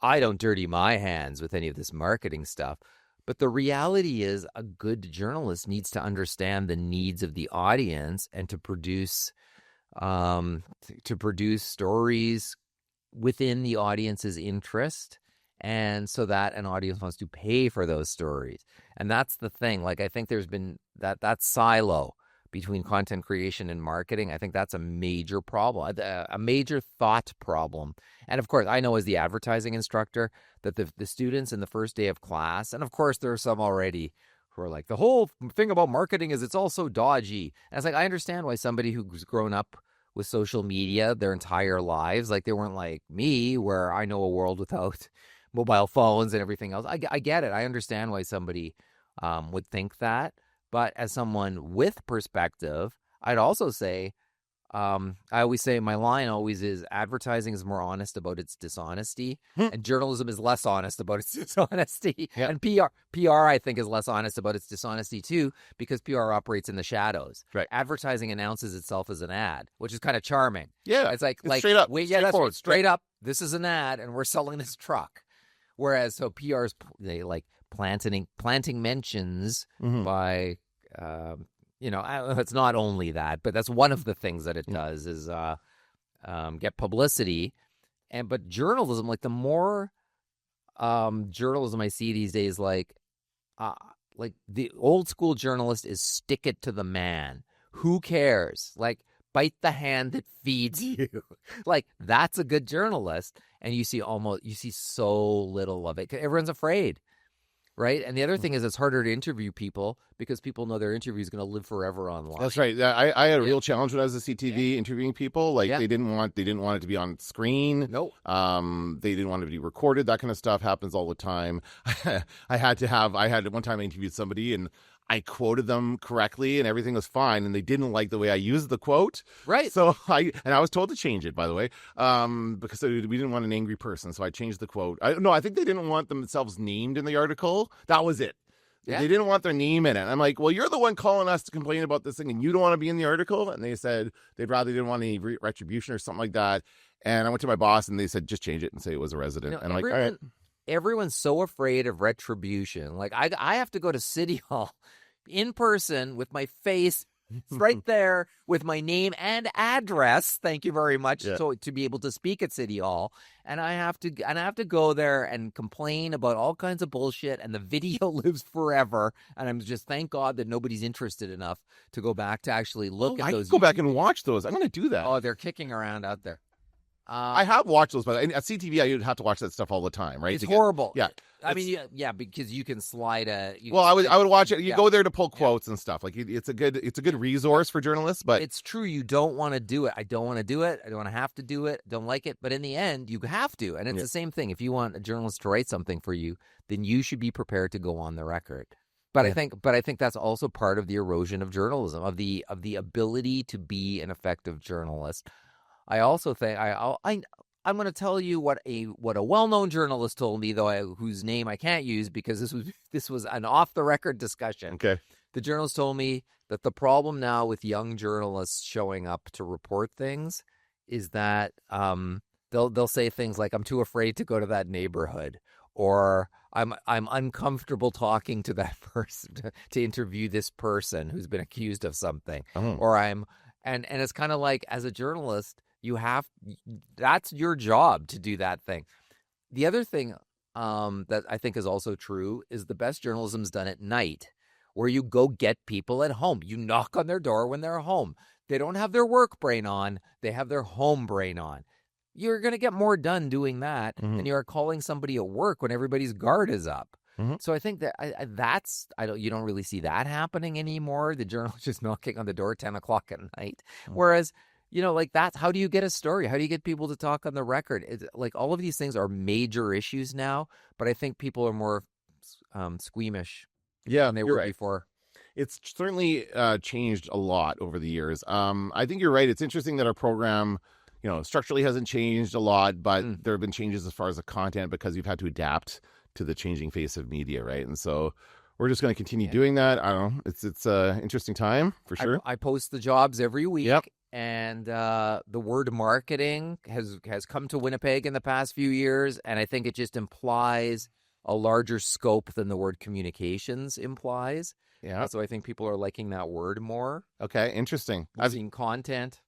I don't dirty my hands with any of this marketing stuff. But the reality is a good journalist needs to understand the needs of the audience and to produce stories within the audience's interest and so that an audience wants to pay for those stories. And that's the thing. Like, I think there's been that silo between content creation and marketing. I think that's a major problem, a major thought problem. And of course, I know as the advertising instructor that the students in the first day of class, and of course there are some already who are like, the whole thing about marketing is it's all so dodgy. And it's like, I understand why somebody who's grown up with social media their entire lives, like they weren't like me, where I know a world without mobile phones and everything else. I get it. I understand why somebody would think that. But as someone with perspective, I'd also say, I always say, my line always is, advertising is more honest about its dishonesty, and journalism is less honest about its dishonesty. Yeah. And PR, I think, is less honest about its dishonesty too, because PR operates in the shadows. Right. Advertising announces itself as an ad, which is kind of charming. Yeah. It's like straight up. that's right, straight up. This is an ad, and we're selling this truck. Whereas, so PR's, they like planting mentions by, it's not only that, but that's one of the things that it does is get publicity. But journalism, like the more journalism I see these days, like the old school journalist is stick it to the man. Who cares? Like, bite the hand that feeds you. Like, that's a good journalist. And you see so little of it. Everyone's afraid, right? And the other thing is, it's harder to interview people because people know their interview is going to live forever online. That's right. I had a real challenge when I was at CTV interviewing people. Like, they didn't want it to be on screen. Nope. They didn't want it to be recorded. That kind of stuff happens all the time. I had one time I interviewed somebody and I quoted them correctly and everything was fine, and they didn't like the way I used the quote. Right. So I was told to change it, by the way, because we didn't want an angry person. So I changed the quote. I think they didn't want themselves named in the article. That was it. Yeah. They didn't want their name in it. I'm like, well, you're the one calling us to complain about this thing, and you don't want to be in the article. And they said they didn't want any retribution or something like that. And I went to my boss, and they said, just change it and say it was a resident. And I'm like, all right. Everyone's so afraid of retribution. Like, I have to go to City Hall in person with my face right there with my name and address. Thank you very much. Yeah. So to be able to speak at City Hall, and I have to go there and complain about all kinds of bullshit, and the video lives forever. And I'm just, thank God that nobody's interested enough to go back to actually look at those. I go back and watch those. I'm going to do that. Oh, they're kicking around out there. I have watched those, but at CTV, I have to watch that stuff all the time, right? It's horrible. Yeah. I mean, because you can slide I would watch it. You go there to pull quotes and stuff. Like, it's a good resource for journalists, but it's true. You don't want to do it. I don't want to do it. I don't want to have to do it. I don't like it. But in the end, you have to. And it's the same thing. If you want a journalist to write something for you, then you should be prepared to go on the record. But I think that's also part of the erosion of journalism, of the ability to be an effective journalist. I also think I'm going to tell you what a well-known journalist told me, though, whose name I can't use because this was an off-the-record discussion. Okay. The journalist told me that the problem now with young journalists showing up to report things is that they'll say things like, "I'm too afraid to go to that neighborhood," or I'm uncomfortable talking to that person to interview this person who's been accused of something, or and it's kind of like, as a journalist, that's your job to do that thing. The other thing that I think is also true is the best journalism's done at night, where you go get people at home. You knock on their door when they're home. They don't have their work brain on. They have their home brain on. You're going to get more done doing that than you are calling somebody at work when everybody's guard is up. So I think that you don't really see that happening anymore. The journalist just knocking on the door at 10 o'clock at night. Whereas, like, that's how do you get a story? How do you get people to talk on the record? It's like, all of these things are major issues now, but I think people are more squeamish than they were before. It's certainly changed a lot over the years. I think you're right. It's interesting that our program, structurally hasn't changed a lot, but there have been changes as far as the content because you've had to adapt to the changing face of media, right? And so we're just going to continue doing that. I don't know. It's an interesting time for sure. I post the jobs every week. Yep. And the word marketing has come to Winnipeg in the past few years, and I think it just implies a larger scope than the word communications implies. Yeah. So I think people are liking that word more. Okay, interesting. I've seen content.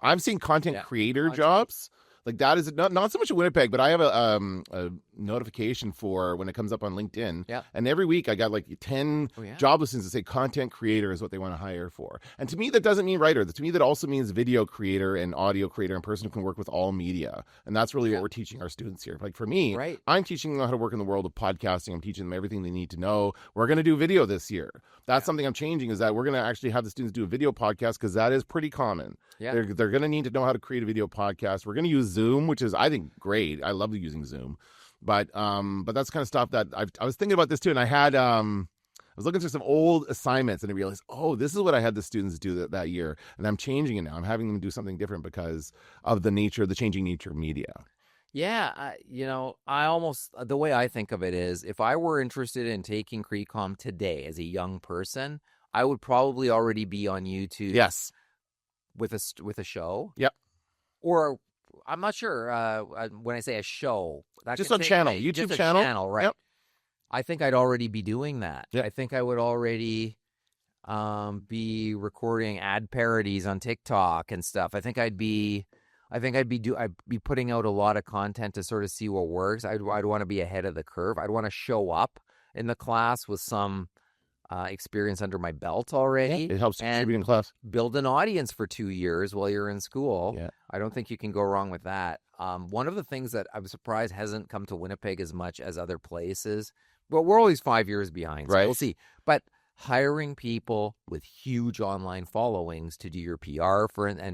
I've seen content creator jobs. Like that is not so much in Winnipeg, but I have a notification for when it comes up on LinkedIn. Yeah. And every week I got like 10 job listings that say content creator is what they want to hire for. And to me, that doesn't mean writer. To me, that also means video creator and audio creator and person who can work with all media. And that's really what we're teaching our students here. Like for me, I'm teaching them how to work in the world of podcasting. I'm teaching them everything they need to know. We're going to do video this year. That's something I'm changing, is that we're going to actually have the students do a video podcast, because that is pretty common. Yeah. They're going to need to know how to create a video podcast. We're going to use Zoom, which is, I think, great. I love using Zoom. But that's kind of stuff that I was thinking about this too. And I had, I was looking through some old assignments and I realized, this is what I had the students do that year. And I'm changing it now. I'm having them do something different because of the changing nature of media. Yeah, I almost, the way I think of it is, if I were interested in taking CreComm today as a young person, I would probably already be on YouTube. Yes. With a show. Yep. Or I'm not sure when I say a show. Just a channel, YouTube channel. Right? Yep. I think I'd already be doing that. Yep. I think I would already be recording ad parodies on TikTok and stuff. I think I'd be putting out a lot of content to sort of see what works. I'd want to be ahead of the curve. I'd want to show up in the class with some experience under my belt already. It helps contribute in class. Build an audience for 2 years while you're in school. Yeah. I don't think you can go wrong with that. One of the things that I'm surprised hasn't come to Winnipeg as much as other places, but we're always 5 years behind, so right. We'll see. But hiring people with huge online followings to do your PR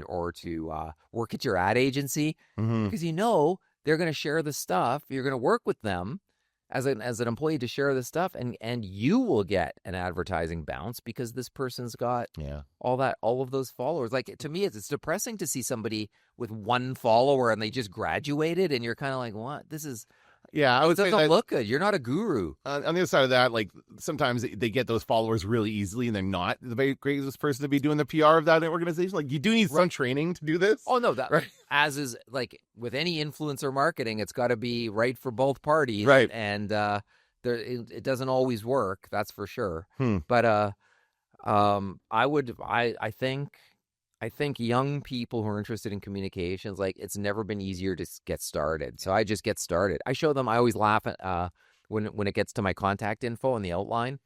or to work at your ad agency, because they're going to share the stuff. You're going to work with them as an employee to share this stuff, and you will get an advertising bounce because this person's got all of those followers. Like, to me, it's depressing to see somebody with one follower and they just graduated, and you're kind of like, what? This is I would say doesn't look good. You're not a guru. On the other side of that, like sometimes they get those followers really easily, and they're not the very greatest person to be doing the PR of that organization. Like, you do need some training to do this. Oh no, that as is like with any influencer marketing, it's got to be right for both parties, right? And it doesn't always work. That's for sure. But I think young people who are interested in communications, like, it's never been easier to get started. So I just get started. I show them. I always laugh at when it gets to my contact info in the outline,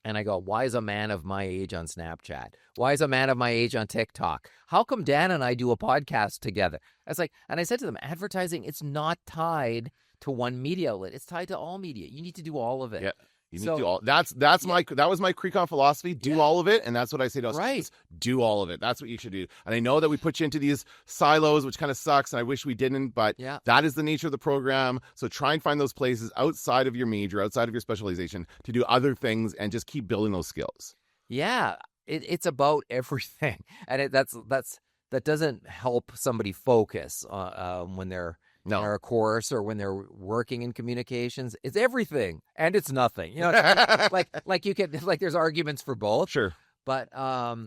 and I go, "Why is a man of my age on Snapchat? Why is a man of my age on TikTok? How come Dan and I do a podcast together?" It's like, and I said to them, advertising, it's not tied to one media outlet. It's tied to all media. You need to do all of it. Yeah. You need to do all. That was my CreComm philosophy. Do all of it, and that's what I say to us. Right. Do all of it. That's what you should do. And I know that we put you into these silos, which kind of sucks, and I wish we didn't. But that is the nature of the program. So try and find those places outside of your major, outside of your specialization, to do other things, and just keep building those skills. Yeah, it's about everything, and that doesn't help somebody focus when they're. In our course or when they're working in communications. It's everything and it's nothing. Like you can, like, there's arguments for both. Sure. But I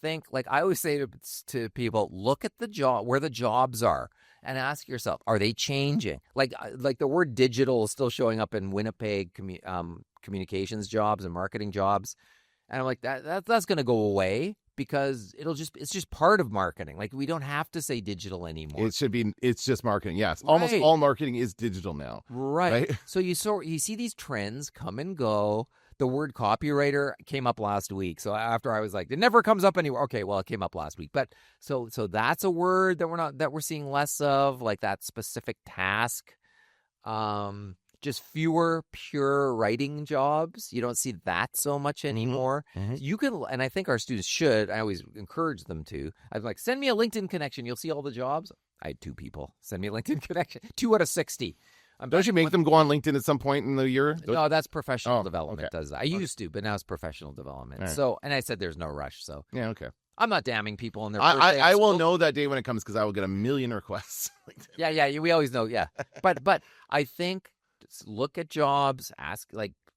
think, like, I always say to people, look at the job, where the jobs are, and ask yourself, are they changing? Like the word digital is still showing up in Winnipeg communications jobs and marketing jobs. And I'm like, that's going to go away. Because it's just part of marketing. Like, we don't have to say digital anymore. It's just marketing. Yes. Right. Almost all marketing is digital now. Right. So you see these trends come and go. The word copywriter came up last week. So after I was like, it never comes up anywhere. Okay, well, it came up last week. But so that's a word that we're seeing less of, like that specific task. Just fewer pure writing jobs. You don't see that so much anymore. Mm-hmm. You can, and I think our students should. I always encourage them to. I'm like, send me a LinkedIn connection. You'll see all the jobs. I had 2 people send me a LinkedIn connection. 2 out of 60. Don't you make them go on LinkedIn at some point in the year? No, that's professional development. Does that. I used to, but now it's professional development. Right. So, and I said there's no rush. So yeah, okay. I'm not damning people in their. I will know that day when it comes, because I will get a million requests. Yeah. We always know. Yeah, but I think. Look at jobs,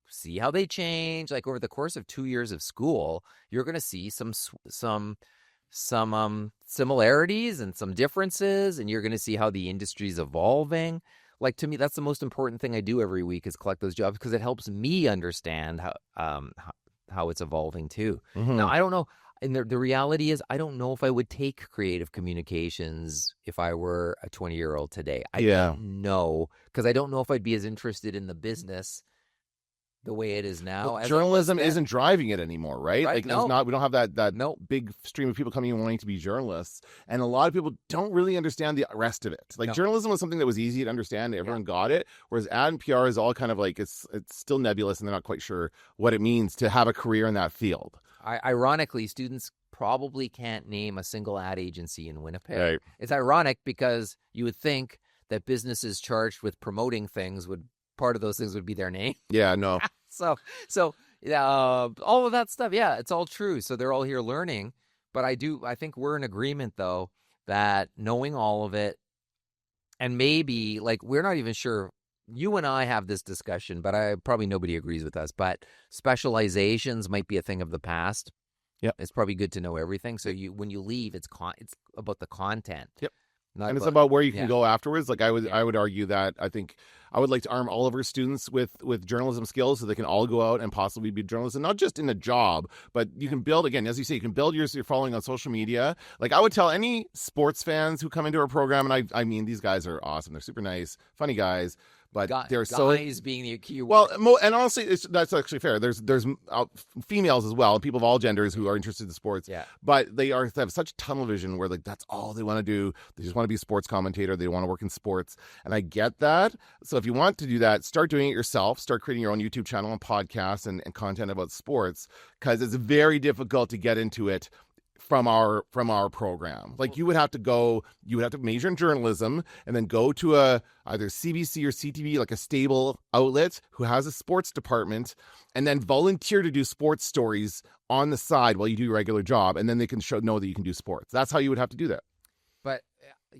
see how they change. Like, over the course of 2 years of school, you're going to see some similarities and some differences, and you're going to see how the industry's evolving. Like, to me, that's the most important thing I do every week, is collect those jobs, because it helps me understand how it's evolving too. Mm-hmm. Now, I don't know. And the reality is, I don't know if I would take creative communications if I were a 20-year-old today. I don't know, because I don't know if I'd be as interested in the business the way it is now. Well, journalism isn't driving it anymore, right? Like, no. We don't have that big stream of people coming in wanting to be journalists, and a lot of people don't really understand the rest of it. Like, journalism was something that was easy to understand; everyone got it. Whereas ad and PR is all kind of like it's still nebulous, and they're not quite sure what it means to have a career in that field. Ironically, students probably can't name a single ad agency in Winnipeg. Right. It's ironic because you would think that businesses charged with promoting things part of those things would be their name. Yeah, no. So all of that stuff, it's all true. So they're all here learning. But I think we're in agreement, though, that knowing all of it, and maybe, like, we're not even sure. You and I have this discussion, but probably nobody agrees with us. But specializations might be a thing of the past. Yep. It's probably good to know everything. So when you leave, it's about the content. Yep. It's about where you can go afterwards. Like, I would argue that I think I would like to arm all of our students with journalism skills so they can all go out and possibly be journalists, and not just in a job, but you can build, again, as you say, you can build your following on social media. Like, I would tell any sports fans who come into our program, and I mean, these guys are awesome. They're super nice, funny guys. But they're guys being the key word. Well, and honestly, that's actually fair. There's females as well, people of all genders who are interested in sports. Yeah. But they have such tunnel vision where, like, that's all they want to do. They just want to be a sports commentator. They want to work in sports, and I get that. So if you want to do that, start doing it yourself. Start creating your own YouTube channel and podcasts and content about sports, because it's very difficult to get into it from our program. Like, you would have to major in journalism and then go to either CBC or CTV, like a stable outlet who has a sports department, and then volunteer to do sports stories on the side while you do your regular job, and then they can know that you can do sports. That's how you would have to do that. But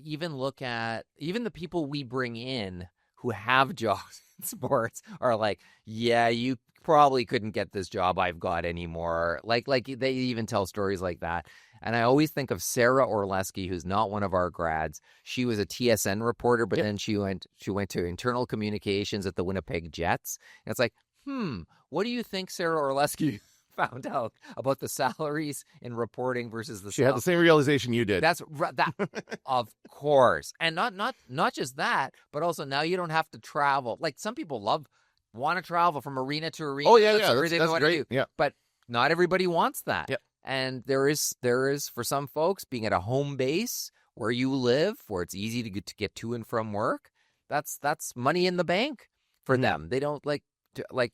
even look at the people we bring in who have jobs in sports are like, yeah, you probably couldn't get this job I've got anymore. Like they even tell stories like that. And I always think of Sarah Orleski, who's not one of our grads. She was a TSN reporter, but then she went to internal communications at the Winnipeg Jets. And it's like, what do you think Sarah Orleski found out about the salaries in reporting versus the She had the same realization you did. That's that, of course. And not just that, but also now you don't have to travel. Like, some people want to travel from arena to arena. Oh yeah, that's great. Yeah, but not everybody wants that. Yeah. And there is for some folks, being at a home base where you live, where it's easy to get to and from work, that's money in the bank for them. They don't like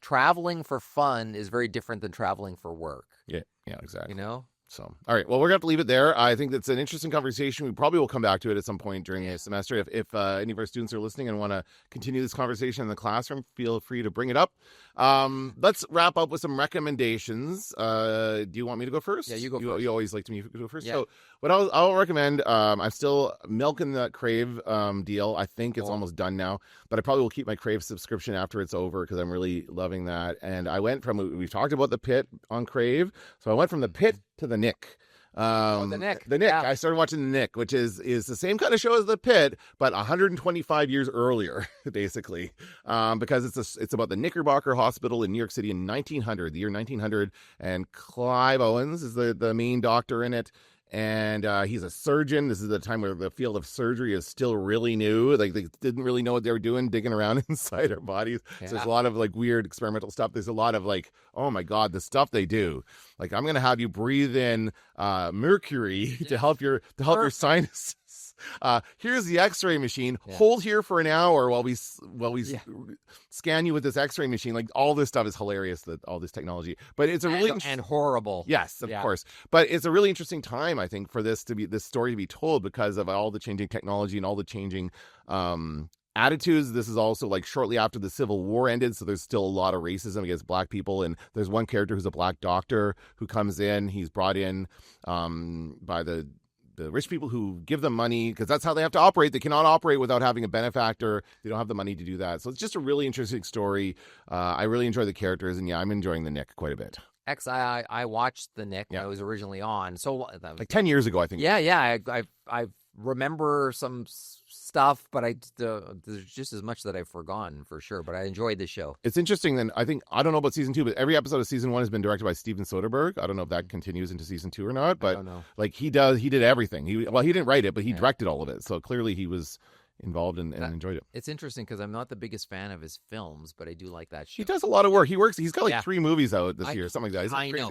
traveling for fun is very different than traveling for work. Yeah, exactly. You know? So, all right. Well, we're going to have to leave it there. I think that's an interesting conversation. We probably will come back to it at some point during the semester. If any of our students are listening and want to continue this conversation in the classroom, feel free to bring it up. Let's wrap up with some recommendations. Do you want me to go first? Yeah, you go first. You always like me to go first. Yeah. So what I'll recommend, I'm still milking that Crave deal. I think it's almost done now, but I probably will keep my Crave subscription after it's over because I'm really loving that. And I went we've talked about the Pit on Crave. So I went from the Pit to the Nick. The Nick. Yeah. I started watching the Nick, which is the same kind of show as the Pit, but 125 years earlier, basically, because it's about the Knickerbocker Hospital in New York City in the year 1900, and Clive Owens is the main doctor in it. And he's a surgeon. This is the time where the field of surgery is still really new. Like, they didn't really know what they were doing, digging around inside our bodies. Yeah. So there's a lot of, like, weird experimental stuff. There's a lot of, like, oh my God, the stuff they do. Like, I'm gonna have you breathe in mercury to help your sinuses. Here's the X-ray machine. Yeah. Hold here for an hour while we scan you with this X-ray machine. Like, all this stuff is hilarious. All this technology, but it's a really and horrible. Yes, of course. But it's a really interesting time, I think, for this story to be told because of all the changing technology and all the changing attitudes. This is also, like, shortly after the Civil War ended, so there's still a lot of racism against black people. And there's one character who's a black doctor who comes in. He's brought in by the rich people who give them money because that's how they have to operate. They cannot operate without having a benefactor. They don't have the money to do that. So it's just a really interesting story. I really enjoy the characters, and I'm enjoying the Nick quite a bit. I watched the Nick when I was originally on. So like 10 years ago, I think. Yeah. remember some stuff, but there's just as much that I've forgotten for sure. But I enjoyed the show. It's interesting. Then I don't know about season 2, but every episode of season 1 has been directed by Steven Soderbergh. I don't know if that continues into season 2 or not, but like he did everything. He didn't write it, but he directed all of it. So clearly he was involved and enjoyed it. It's interesting because I'm not the biggest fan of his films, but I do like that show. He does a lot of work. He's got like 3 movies out this year, something like that. I know.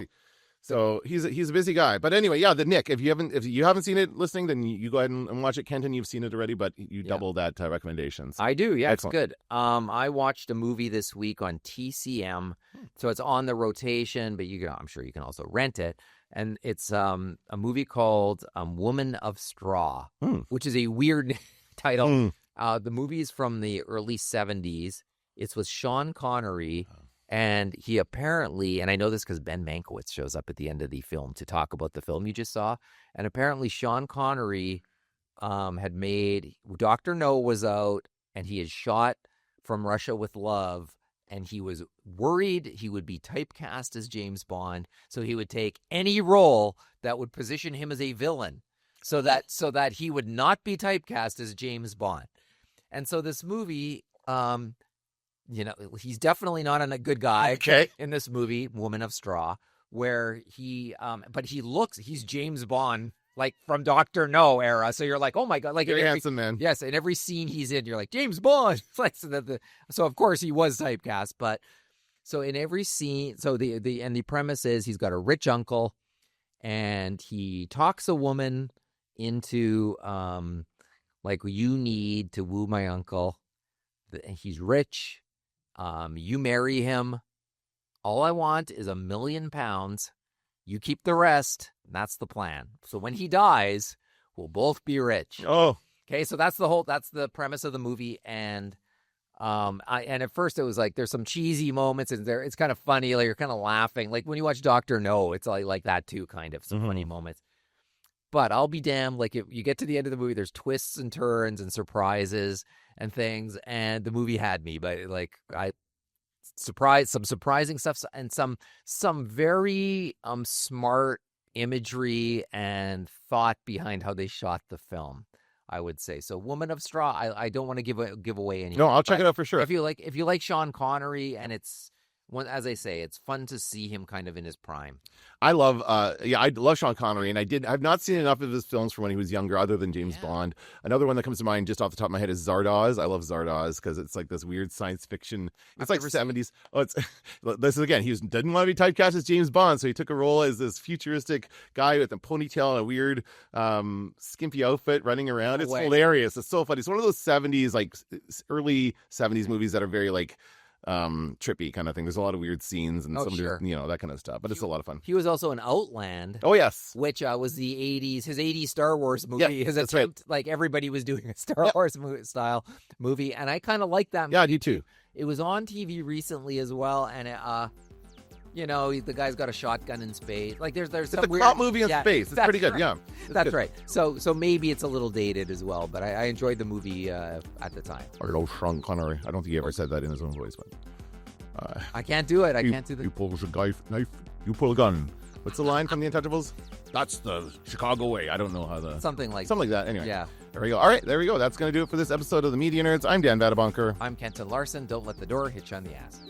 So he's a busy guy. But anyway, the Nick. If you haven't seen it listening, then you go ahead and watch it. Kenton, you've seen it already, but you double that recommendations. I do. Yeah, excellent. It's good. I watched a movie this week on TCM, so it's on the rotation, but I'm sure you can also rent it. And it's a movie called Woman of Straw, which is a weird title. The movie is from the early 70s. It's with Sean Connery. And he apparently, and I know this because Ben Mankiewicz shows up at the end of the film to talk about the film you just saw. And apparently Sean Connery had made, Dr. No was out, and he had shot From Russia with Love, and he was worried he would be typecast as James Bond, so he would take any role that would position him as a villain, so that he would not be typecast as James Bond. And so this movie, he's definitely not a good guy in this movie, Woman of Straw, where but he's James Bond, like from Dr. No era. So you're like, oh my God, like very handsome man. Yes, in every scene he's in, you're like, James Bond. Like so of course he was typecast, but so in every scene, so the premise is he's got a rich uncle, and he talks a woman into like, you need to woo my uncle. He's rich. You marry him. All I want is £1 million. You keep the rest. That's the plan. So when he dies, we'll both be rich. Oh, okay. So that's the premise of the movie. And and at first it was like there's some cheesy moments, and it's kind of funny. Like you're kind of laughing. Like when you watch Dr. No, it's like that too, kind of some funny moments. But I'll be damned. Like if you get to the end of the movie, there's twists and turns and surprises and things, and the movie had me. But like some surprising stuff, and some very smart imagery and thought behind how they shot the film, I would say. So Woman of Straw, I don't want to give away anything. No, I'll check it out for sure. If you like Sean Connery, and it's, as I say, it's fun to see him kind of in his prime. I love Sean Connery, and I've not seen enough of his films from when he was younger, other than James Bond. Another one that comes to mind just off the top of my head is Zardoz. I love Zardoz because it's like this weird science fiction. It's like 70s. This is again. He didn't want to be typecast as James Bond, so he took a role as this futuristic guy with a ponytail and a weird skimpy outfit running around. It's hilarious. It's so funny. It's one of those 70s, like early 70s movies that are very like trippy kind of thing. There's a lot of weird scenes and that kind of stuff, but it's a lot of fun. He was also in Outland. Oh yes, which was the 80s, his 80s Star Wars movie. Yeah, his attempt, like everybody was doing a Star Wars style movie, and I kind of like that movie. Yeah, I do too. It was on TV recently as well, and the guy's got a shotgun in space. Like there's some weird cop movie in space. It's pretty good. Right. Yeah, that's good. Right. So maybe it's a little dated as well, but I enjoyed the movie at the time. I love Sean Connery. I don't think he ever said that in his own voice, but I can't do it. I can't do that. You pull a knife. You pull a gun. What's the line from The Untouchables? That's the Chicago way. I don't know how something like that. Anyway, yeah. There we go. All right, there we go. That's going to do it for this episode of the Media Nerds. I'm Dan Vadabonker. I'm Kenton Larson. Don't let the door hit you on the ass.